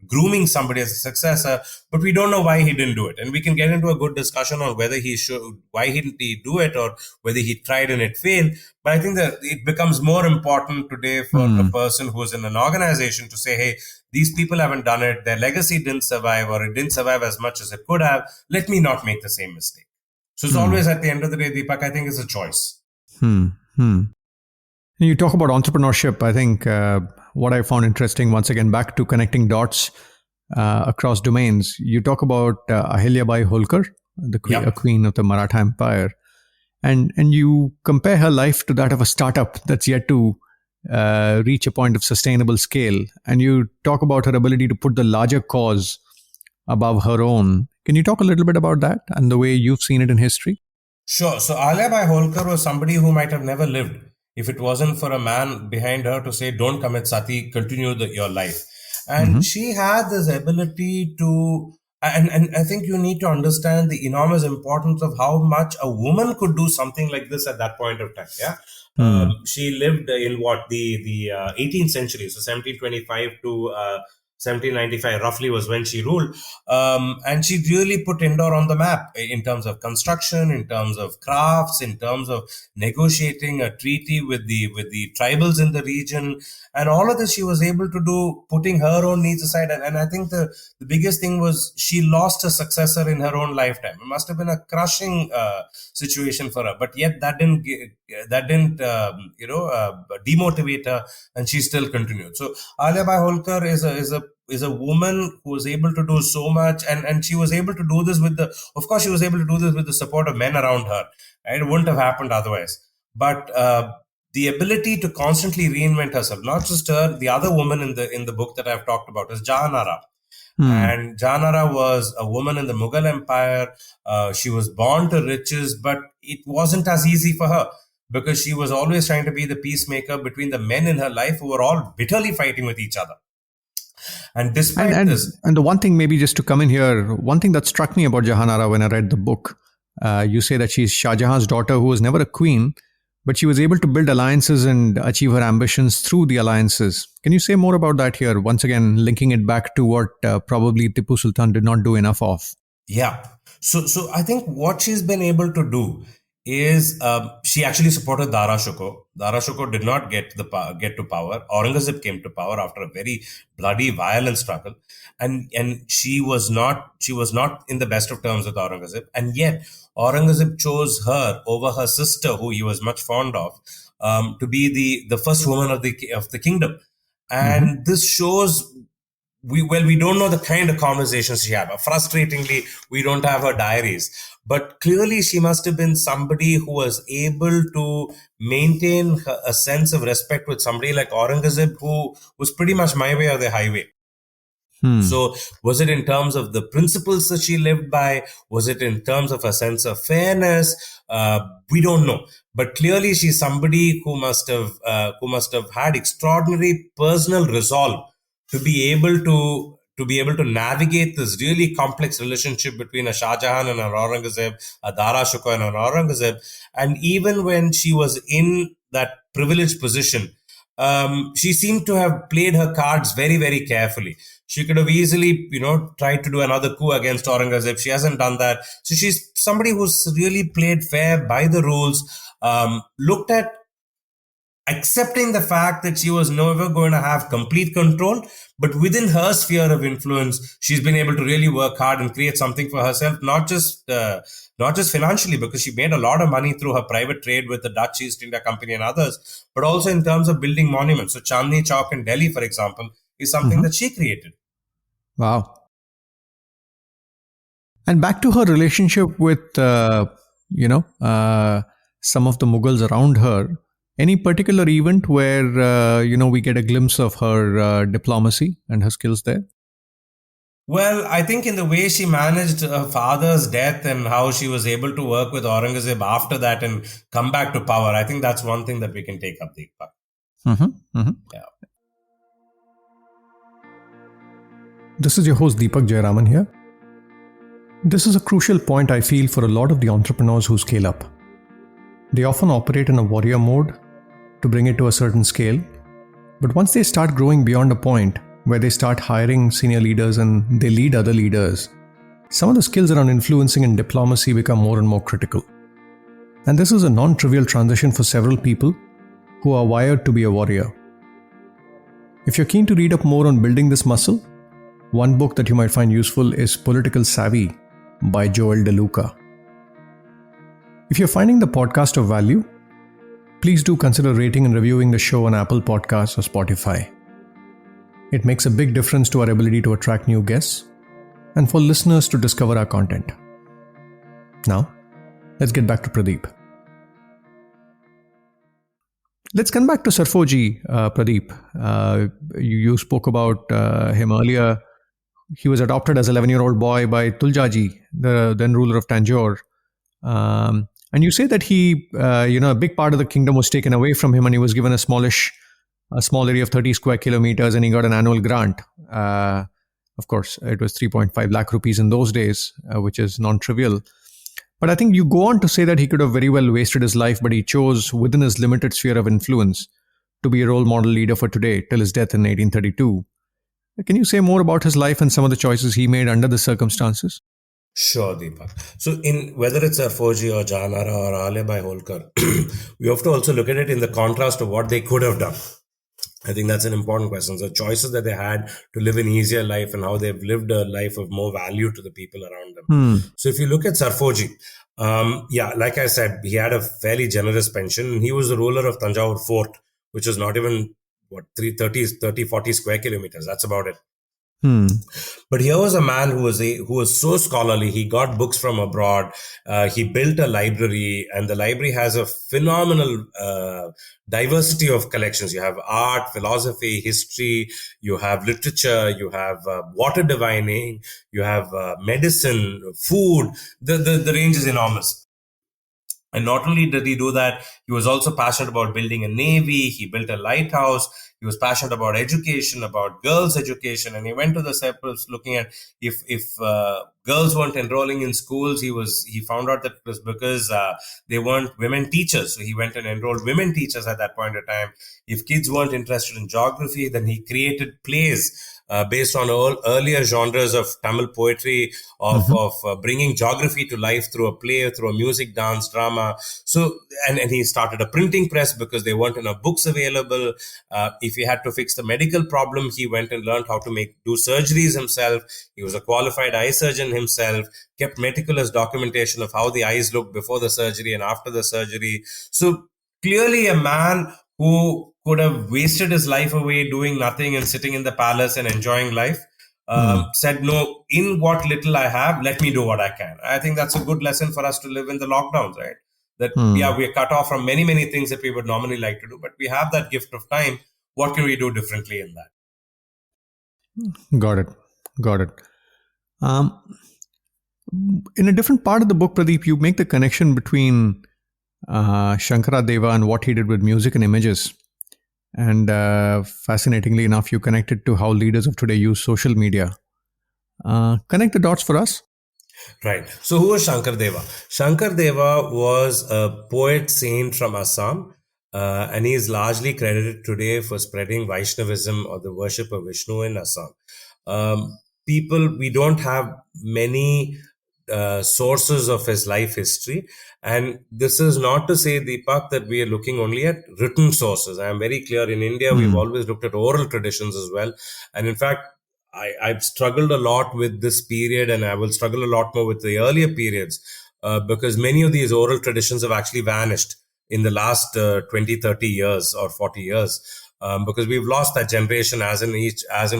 grooming somebody as a successor, but we don't know why he didn't do it. And we can get into a good discussion on whether he should, why didn't he do it, or whether he tried and it failed. But I think that it becomes more important today for a person who's in an organization to say, hey, these people haven't done it, their legacy didn't survive, or it didn't survive as much as it could have. Let me not make the same mistake. So it's always, at the end of the day, Deepak, I think it's a choice. You talk about entrepreneurship. I think what I found interesting, once again, back to connecting dots across domains, you talk about Ahilyabai Holkar, a queen of the Maratha Empire, and you compare her life to that of a startup that's yet to reach a point of sustainable scale. And you talk about her ability to put the larger cause above her own. Can you talk a little bit about that and the way you've seen it in history? Sure. So Ahilyabai Holkar was somebody who might have never lived if it wasn't for a man behind her to say, don't commit sati, continue your life. And she had this ability to, and I think you need to understand the enormous importance of how much a woman could do something like this at that point of time. Yeah. She lived in the 18th century, so 1725 to 1795 roughly was when she ruled. And she really put Indore on the map in terms of construction, in terms of crafts, in terms of negotiating a treaty with the tribals in the region. And all of this she was able to do, putting her own needs aside. And I think the biggest thing was she lost a successor in her own lifetime. It must have been a crushing situation for her. But yet that didn't demotivate her, and she still continued. So Ahilyabai Holkar is a woman who was able to do so much, and she was able to do this with she was able to do this with the support of men around her. Right? It wouldn't have happened otherwise. But the ability to constantly reinvent herself, not just her, the other woman in the book that I've talked about is Jahanara. And Jahanara was a woman in the Mughal Empire. She was born to riches, but it wasn't as easy for her, because she was always trying to be the peacemaker between the men in her life who were all bitterly fighting with each other. And despite this... And the one thing, maybe just to come in here, one thing that struck me about Jahanara when I read the book, you say that she's Shah Jahan's daughter who was never a queen, but she was able to build alliances and achieve her ambitions through the alliances. Can you say more about that here? Once again, linking it back to what probably Tipu Sultan did not do enough of. Yeah. So I think what she's been able to do is she actually supported Dara Shikoh. Dara Shikoh did not get to power. Aurangzeb came to power after a very bloody, violent struggle, and she was not in the best of terms with Aurangzeb. And yet, Aurangzeb chose her over her sister, who he was much fond of, to be the first woman of the kingdom. And this shows, we don't know the kind of conversations she had. Frustratingly, we don't have her diaries. But clearly, she must have been somebody who was able to maintain a sense of respect with somebody like Aurangzeb, who was pretty much my way or the highway. So was it in terms of the principles that she lived by? Was it in terms of a sense of fairness? We don't know. But clearly she's somebody who must have had extraordinary personal resolve to be able to navigate this really complex relationship between a Shah Jahan and an Aurangzeb, a Dara Shukla and an Aurangzeb. And even when she was in that privileged position, she seemed to have played her cards very, very carefully. She could have easily, tried to do another coup against Aurangzeb. She hasn't done that. So she's somebody who's really played fair by the rules, looked at accepting the fact that she was never going to have complete control, but within her sphere of influence, she's been able to really work hard and create something for herself, not just financially, because she made a lot of money through her private trade with the Dutch East India Company and others, but also in terms of building monuments. So Chandni Chowk in Delhi, for example, is something that she created. Wow. And back to her relationship with, some of the Mughals around her. Any particular event where, we get a glimpse of her diplomacy and her skills there? Well, I think in the way she managed her father's death and how she was able to work with Aurangzeb after that and come back to power, I think that's one thing that we can take up, Deepak. Yeah. This is your host Deepak Jayaraman here. This is a crucial point I feel for a lot of the entrepreneurs who scale up. They often operate in a warrior mode to bring it to a certain scale, but once they start growing beyond a point where they start hiring senior leaders and they lead other leaders, some of the skills around influencing and diplomacy become more and more critical. And this is a non-trivial transition for several people who are wired to be a warrior. If you're keen to read up more on building this muscle, one book that you might find useful is Political Savvy by Joel DeLuca. If you're finding the podcast of value, please do consider rating and reviewing the show on Apple Podcasts or Spotify. It makes a big difference to our ability to attract new guests and for listeners to discover our content. Now, let's get back to Pradeep. Let's come back to Sarfoji, Pradeep. You spoke about him earlier. He was adopted as an 11-year-old boy by Tuljaji, the then ruler of Thanjavur. And you say that he, a big part of the kingdom was taken away from him and he was given a small area of 30 square kilometers and he got an annual grant. Of course, it was 3.5 lakh rupees in those days, which is non-trivial. But I think you go on to say that he could have very well wasted his life, but he chose within his limited sphere of influence to be a role model leader for today till his death in 1832. Can you say more about his life and some of the choices he made under the circumstances? Sure, Deepak. So in whether it's Sarfoji or Jahanara or Alibai Holkar, we have to also look at it in the contrast of what they could have done. I think that's an important question. The choices that they had to live an easier life and how they've lived a life of more value to the people around them. So if you look at Sarfoji, like I said, he had a fairly generous pension. And he was the ruler of Thanjavur fort, which was not even 40 square kilometers. That's about it. But here was a man who was so scholarly. He got books from abroad. He built a library, and the library has a phenomenal diversity of collections. You have art, philosophy, history. You have literature. You have water divining. You have medicine, food. The range is enormous. And not only did he do that, he was also passionate about building a navy. He built a lighthouse. He was passionate about education, about girls' education. And he went to the steps looking at if girls weren't enrolling in schools, he found out that it was because they weren't women teachers. So he went and enrolled women teachers at that point in time. If kids weren't interested in geography, then he created plays based on all earlier genres of Tamil poetry, of bringing geography to life through a play, through a music, dance, drama. So, and he started a printing press because there weren't enough books available. If he had to fix the medical problem, he went and learned how to do surgeries himself. He was a qualified eye surgeon himself, kept meticulous documentation of how the eyes looked before the surgery and after the surgery. So clearly a man who could have wasted his life away doing nothing and sitting in the palace and enjoying life, said, no, in what little I have, let me do what I can. I think that's a good lesson for us to live in the lockdowns, right? That, yeah, we're cut off from many, many things that we would normally like to do, but we have that gift of time. What can we do differently in that? Got it. Got it. In a different part of the book, Pradeep, you make the connection between Shankara Deva and what he did with music and images. And fascinatingly enough, you connected to how leaders of today use social media. Connect the dots for us. Right. So who was Shankar Deva? Shankar Deva was a poet saint from Assam, and he is largely credited today for spreading Vaishnavism or the worship of Vishnu in Assam. We don't have many sources of his life history. And this is not to say, Deepak, that we are looking only at written sources. I am very clear, in India, we've always looked at oral traditions as well. And in fact, I've struggled a lot with this period, and I will struggle a lot more with the earlier periods, because many of these oral traditions have actually vanished in the last 20, 30 years or 40 years. Because we've lost that generation as and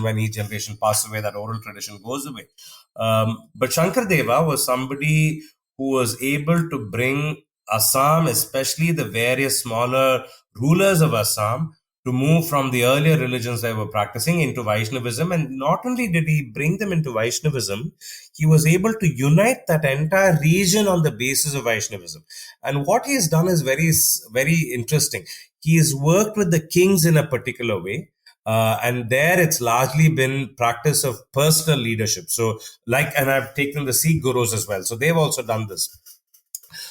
when each generation passes away, that oral tradition goes away. But Shankar Deva was somebody who was able to bring Assam, especially the various smaller rulers of Assam, to move from the earlier religions they were practicing into Vaishnavism. And not only did he bring them into Vaishnavism, he was able to unite that entire region on the basis of Vaishnavism. And what he has done is very, very interesting. He has worked with the kings in a particular way. And there it's largely been practice of personal leadership. So and I've taken the Sikh gurus as well. So they've also done this.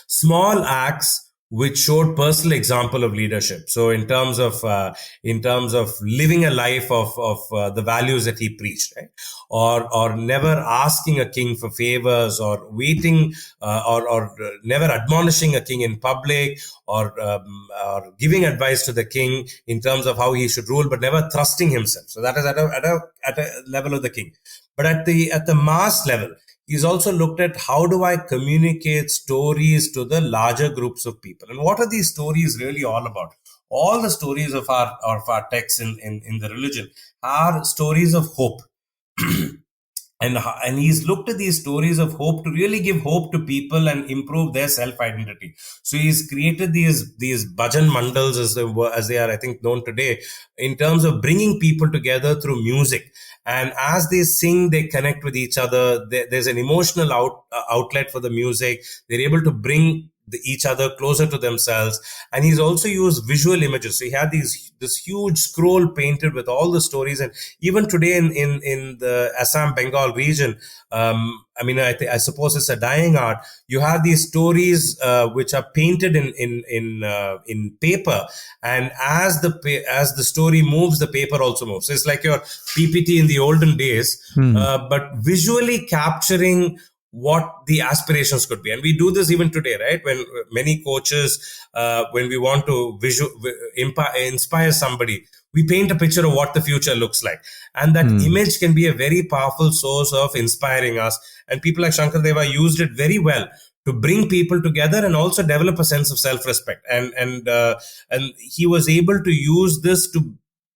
Small acts which showed personal example of leadership. So in terms of living a life of the values that he preached, right? Or never asking a king for favors, or waiting, or never admonishing a king in public, or giving advice to the king in terms of how he should rule, but never thrusting himself. So that is at a level of the king. But at the mass level, he's also looked at how do I communicate stories to the larger groups of people, and what are these stories really all about? All the stories of our texts in the religion are stories of hope. And he's looked at these stories of hope to really give hope to people and improve their self-identity. So he's created these bhajan mandals as they are, I think, known today, in terms of bringing people together through music. And as they sing, they connect with each other. There's an emotional outlet for the music. They're able to bring each other closer to themselves. And he's also used visual images. So he had this huge scroll painted with all the stories. And even today in the Assam Bengal region, I suppose it's a dying art. You have these stories which are painted in paper, and as the story moves, the paper also moves. So it's like your PPT in the olden days, but visually capturing what the aspirations could be. And we do this even today, right? When many coaches, when we want to inspire somebody, we paint a picture of what the future looks like. And that image can be a very powerful source of inspiring us. And people like Shankar Deva used it very well to bring people together and also develop a sense of self-respect. And he was able to use this to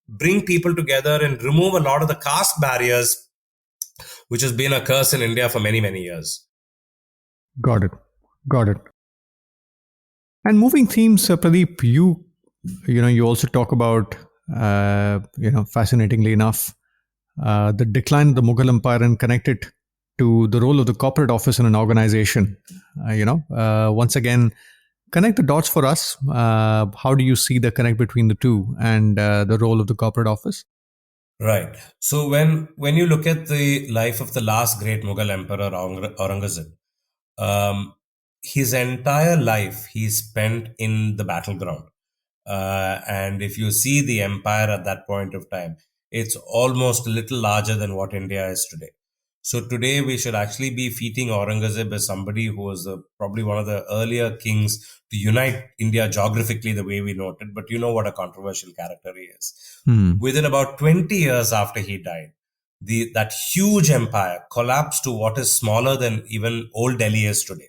bring people together and remove a lot of the caste barriers, which has been a curse in India for many, many years. Got it. And moving themes, Pradeep, you also talk about, fascinatingly enough, the decline of the Mughal Empire and connect it to the role of the corporate office in an organization. Once again, connect the dots for us. How do you see the connect between the two and the role of the corporate office? Right. So when you look at the life of the last great Mughal emperor, Aurangzeb, his entire life he spent in the battleground. And if you see the empire at that point of time, it's almost a little larger than what India is today. So today we should actually be feting Aurangzeb as somebody who was probably one of the earlier kings to unite India geographically the way we know it. But you know what a controversial character he is. Within about 20 years after he died, that huge empire collapsed to what is smaller than even old Delhi is today.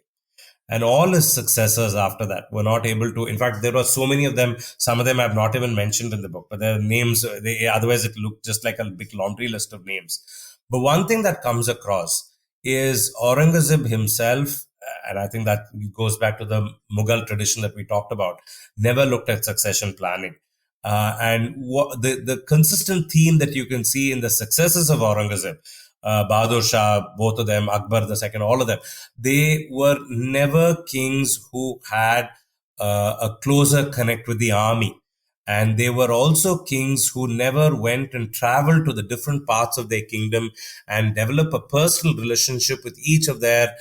And all his successors after that were not able to. In fact, there were so many of them. Some of them I've not even mentioned in the book, but their names, otherwise it looked just like a big laundry list of names. But one thing that comes across is Aurangzeb himself, and I think that goes back to the Mughal tradition that we talked about, never looked at succession planning. And the consistent theme that you can see in the successors of Aurangzeb, Bahadur Shah, both of them, Akbar II, all of them, they were never kings who had a closer connect with the army. And they were also kings who never went and traveled to the different parts of their kingdom and develop a personal relationship with each of their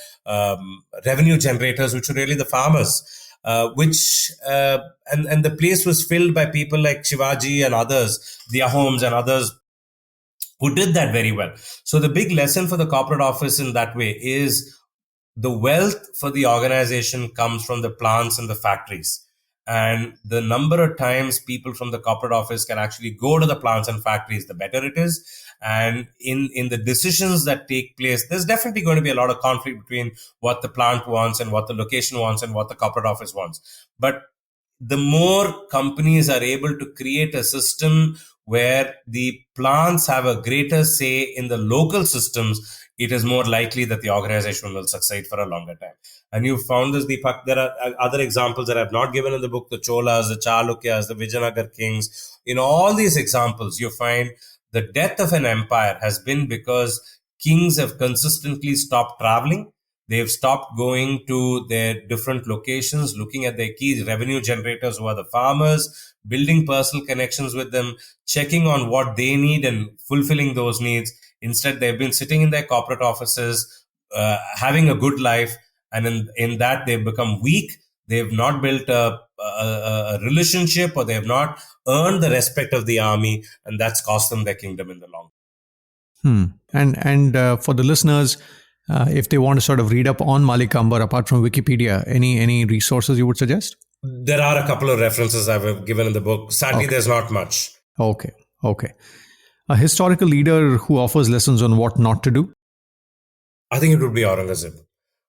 revenue generators, which were really the farmers. And the place was filled by people like Shivaji and others, the Ahoms and others, who did that very well. So the big lesson for the corporate office in that way is the wealth for the organization comes from the plants and the factories. And the number of times people from the corporate office can actually go to the plants and factories, the better it is. And in the decisions that take place, there's definitely going to be a lot of conflict between what the plant wants and what the location wants and what the corporate office wants. But the more companies are able to create a system where the plants have a greater say in the local systems, it is more likely that the organization will succeed for a longer time. And you found this, Deepak. There are other examples that I've not given in the book, the Cholas, the Chalukyas, the Vijayanagar kings. In all these examples, you find the death of an empire has been because kings have consistently stopped traveling. They've stopped going to their different locations, looking at their key revenue generators who are the farmers, building personal connections with them, checking on what they need and fulfilling those needs. Instead, they've been sitting in their corporate offices, having a good life. And in that, they've become weak. They've not built a relationship, or they have not earned the respect of the army. And that's cost them their kingdom in the long run. And for the listeners, if they want to sort of read up on Malik Ambar, apart from Wikipedia, any resources you would suggest? There are a couple of references I've given in the book. Sadly, There's not much. Okay. A historical leader who offers lessons on what not to do? I think it would be Aurangzeb.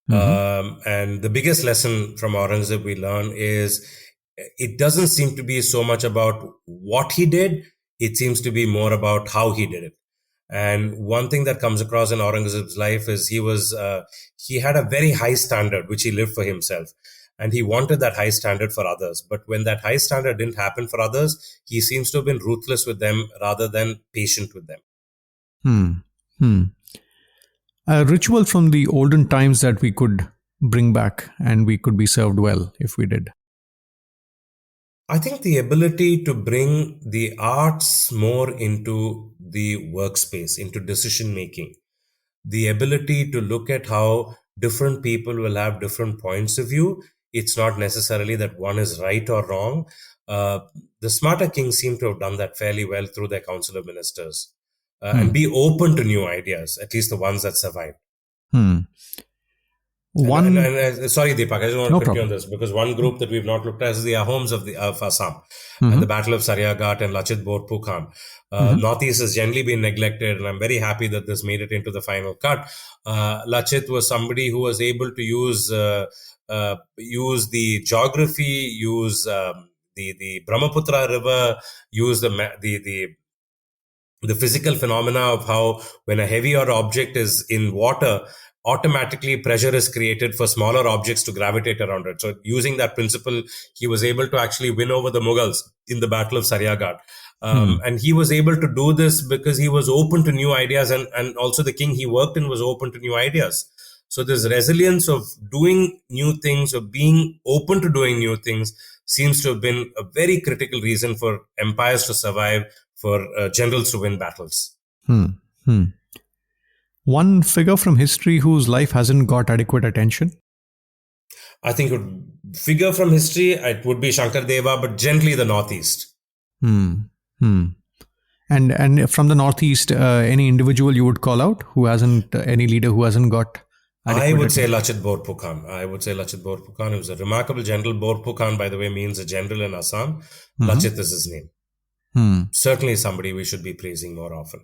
And the biggest lesson from Aurangzeb we learn is it doesn't seem to be so much about what he did. It seems to be more about how he did it. And one thing that comes across in Aurangzeb's life is he had a very high standard, which he lived for himself. And he wanted that high standard for others. But when that high standard didn't happen for others, he seems to have been ruthless with them rather than patient with them. A ritual from the olden times that we could bring back and we could be served well if we did. I think the ability to bring the arts more into the workspace, into decision making, the ability to look at how different people will have different points of view. It's not necessarily that one is right or wrong. The smarter kings seem to have done that fairly well through their council of ministers, and be open to new ideas, at least the ones that survived. Sorry, Deepak, I just want to quickly on this, because one group that we've not looked at is the Ahoms of Assam, and the Battle of Sariaghat and Lachit Borpukhan. Northeast has generally been neglected, and I'm very happy that this made it into the final cut. Lachit was somebody who was able to use the geography, use the Brahmaputra river, use the physical phenomena of how when a heavier object is in water, automatically pressure is created for smaller objects to gravitate around it. So using that principle, he was able to actually win over the Mughals in the Battle of Sariaghat. And he was able to do this because he was open to new ideas, and also the king he worked in was open to new ideas. So this resilience of doing new things, of being open to doing new things, seems to have been a very critical reason for empires to survive, for generals to win battles. One figure from history whose life hasn't got adequate attention? I think a figure from history, it would be Shankar Deva, but generally the Northeast. And from the Northeast, any individual you would call out any leader who hasn't got I would say Lachit Borphukan. He was a remarkable general. Borphukan, by the way, means a general in Assam. Lachit is his name. Certainly somebody we should be praising more often.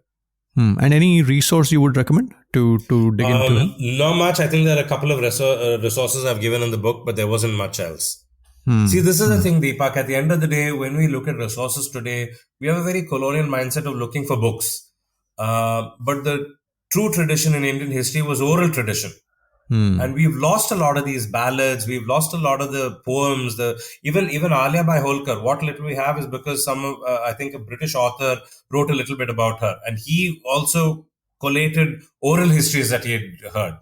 And any resource you would recommend to dig into him? Not much. I think there are a couple of resources I've given in the book, but there wasn't much else. See, this is the thing, Deepak. At the end of the day, when we look at resources today, we have a very colonial mindset of looking for books. But the true tradition in Indian history was oral tradition. And we've lost a lot of these ballads. We've lost a lot of the poems. Even Alia Bhai Holkar. What little we have is because I think a British author wrote a little bit about her, and he also collated oral histories that he had heard.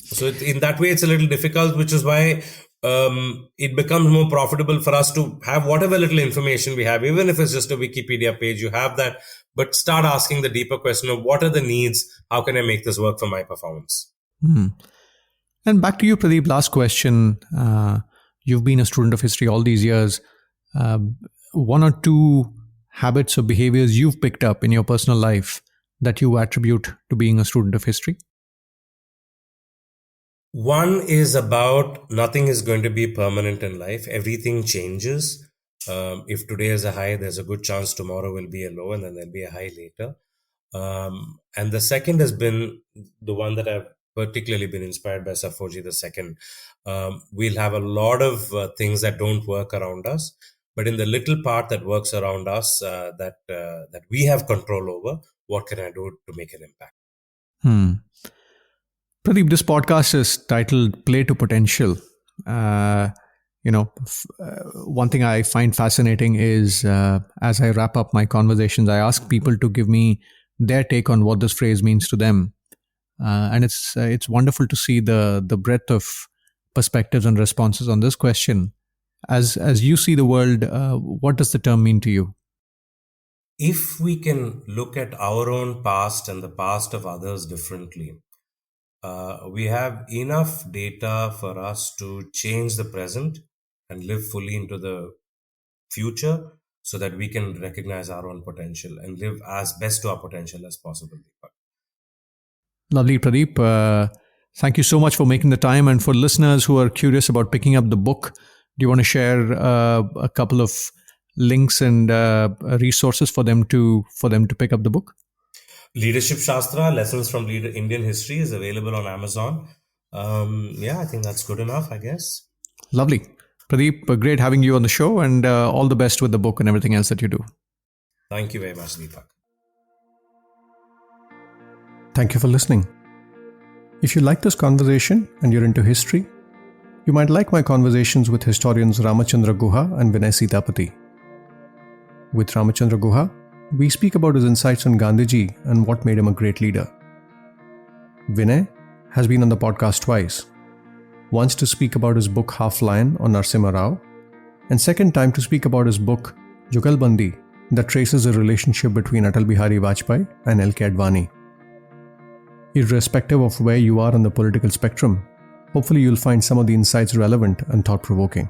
So in that way, it's a little difficult, which is why it becomes more profitable for us to have whatever little information we have, even if it's just a Wikipedia page. You have that. But start asking the deeper question of what are the needs? How can I make this work for my performance? And back to you, Pradeep. Last question. You've been a student of history all these years. One or two habits or behaviors you've picked up in your personal life that you attribute to being a student of history? One is about nothing is going to be permanent in life. Everything changes. If today is a high, there's a good chance tomorrow will be a low, and then there'll be a high later. And the second has been the one that I've particularly been inspired by Safoji II. We'll have a lot of things that don't work around us, but in the little part that works around us, that we have control over, what can I do to make an impact? Pradeep, this podcast is titled Play to Potential. One thing I find fascinating is as I wrap up my conversations, I ask people to give me their take on what this phrase means to them. And it's wonderful to see the breadth of perspectives and responses on this question. As you see the world, what does the term mean to you? If we can look at our own past and the past of others differently, we have enough data for us to change the present and live fully into the future so that we can recognize our own potential and live as best to our potential as possible. Lovely, Pradeep. Thank you so much for making the time. And for listeners who are curious about picking up the book, do you want to share a couple of links and resources for them to pick up the book? Leadership Shastra, Lessons from Indian History, is available on Amazon. I think that's good enough, I guess. Lovely. Pradeep, great having you on the show, and all the best with the book and everything else that you do. Thank you very much, Deepak. Thank you for listening. If you like this conversation and you're into history, you might like my conversations with historians Ramachandra Guha and Vinay Sitapati. With Ramachandra Guha, we speak about his insights on Gandhiji and what made him a great leader. Vinay has been on the podcast twice. Once to speak about his book Half Lion on Narasimha Rao, and second time to speak about his book Jugalbandi that traces a relationship between Atal Bihari Vajpayee and L.K. Advani. Irrespective of where you are on the political spectrum, hopefully you'll find some of the insights relevant and thought-provoking.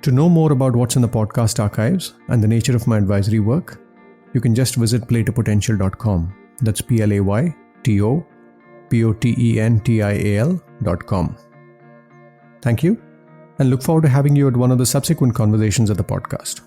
To know more about what's in the podcast archives and the nature of my advisory work, you can just visit playtopotential.com. That's PLAYTOPOTENTIAL.com. Thank you, and look forward to having you at one of the subsequent conversations of the podcast.